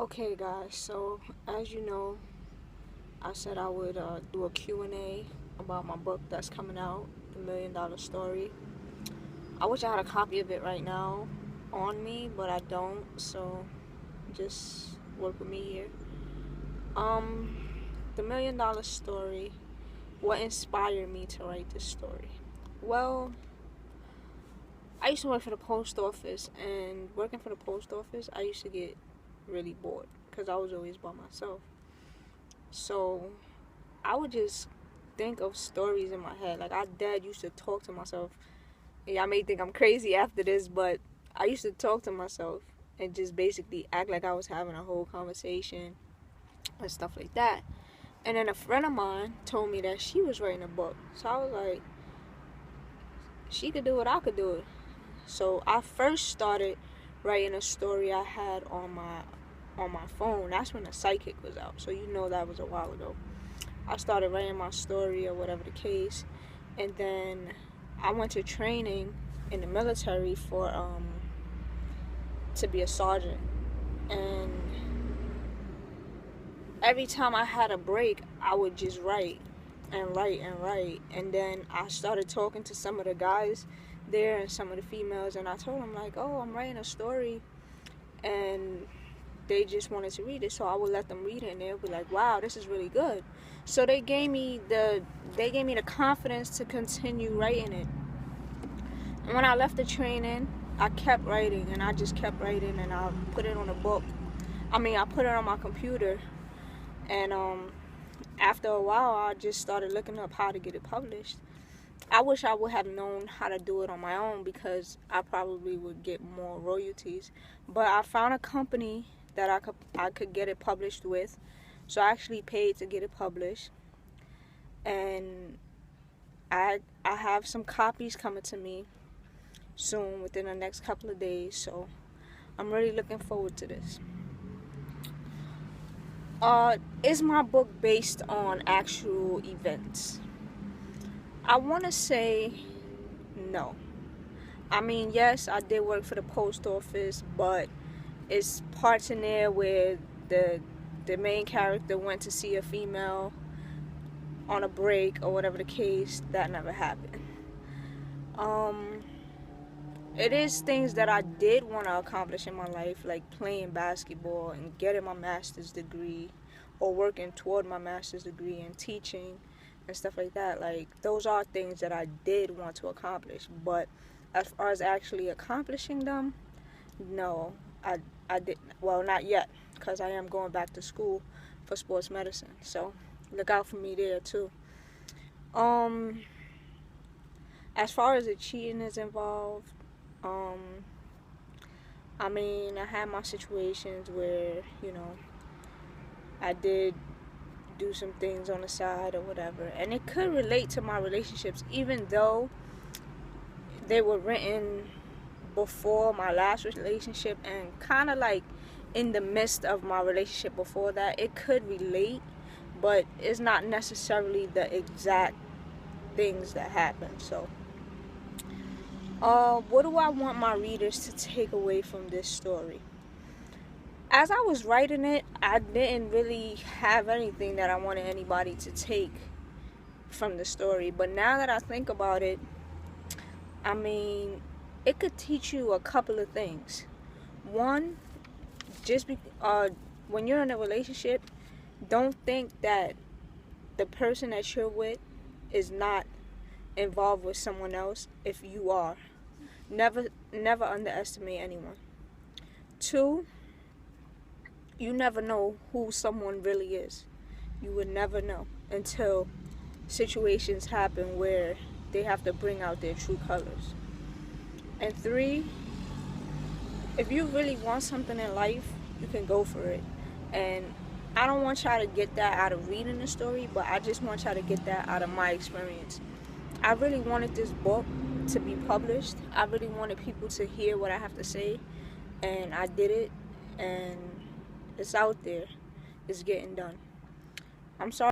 Okay guys, so as you know, I said I would do a Q&A about my book that's coming out, The $1,000,000 Story. I wish I had a copy of it right now on me, but I don't, so just work with me here. The $1,000,000 Story, what inspired me to write this story? Well, I used to work for the post office, and working for the post office, I used to get really bored because I was always by myself. So I would just think of stories in my head. Like, our dad used to talk to myself. Yeah, I may think I'm crazy after this, but I used to talk to myself and just basically act like I was having a whole conversation and stuff like that. And then a friend of mine told me that she was writing a book. So I was like, she could do it, I could do it. So I first started writing a story I had on my phone. That's when the Psychic was out. So you know that was a while ago. I started writing my story or whatever the case, and then I went to training in the military for to be a sergeant. And every time I had a break, I would just write and write and write. And then I started talking to some of the guys there and some of the females, and I told them like, "Oh, I'm writing a story," and they just wanted to read it, so I would let them read it, and they'll be like, "Wow, this is really good." So they gave me the confidence to continue writing it. And when I left the training, I kept writing, and I just kept writing, and I put it on a book. I put it on my computer, and after a while, I just started looking up how to get it published. I wish I would have known how to do it on my own, because I probably would get more royalties. But I found a company that I could get it published with, so I actually paid to get it published, and I have some copies coming to me soon, within the next couple of days, so I'm really looking forward to this. Is my book based on actual events? I want to say no. Yes, I did work for the post office, but it's parts in there where the main character went to see a female on a break or whatever the case. That never happened. It is things that I did want to accomplish in my life, like playing basketball and getting my master's degree, or working toward my master's degree and teaching and stuff like that. Like, those are things that I did want to accomplish, but as far as actually accomplishing them, no, I didn't. Well, not yet, because I am going back to school for sports medicine, so look out for me there too. As far as the cheating is involved, I had my situations where, I did do some things on the side or whatever, and it could relate to my relationships, even though they were written before my last relationship and kind of like in the midst of my relationship before that. It could relate, but it's not necessarily the exact things that happened. So what do I want my readers to take away from this story? As I was writing it, I didn't really have anything that I wanted anybody to take from the story, but now that I think about it, it could teach you a couple of things. One, when you're in a relationship, don't think that the person that you're with is not involved with someone else. If you are, never underestimate anyone. Two, you never know who someone really is. You would never know until situations happen where they have to bring out their true colors. And three, if you really want something in life, you can go for it. And I don't want y'all to get that out of reading the story, but I just want y'all to get that out of my experience. I really wanted this book to be published. I really wanted people to hear what I have to say, and I did it, and it's out there. It's getting done. I'm sorry.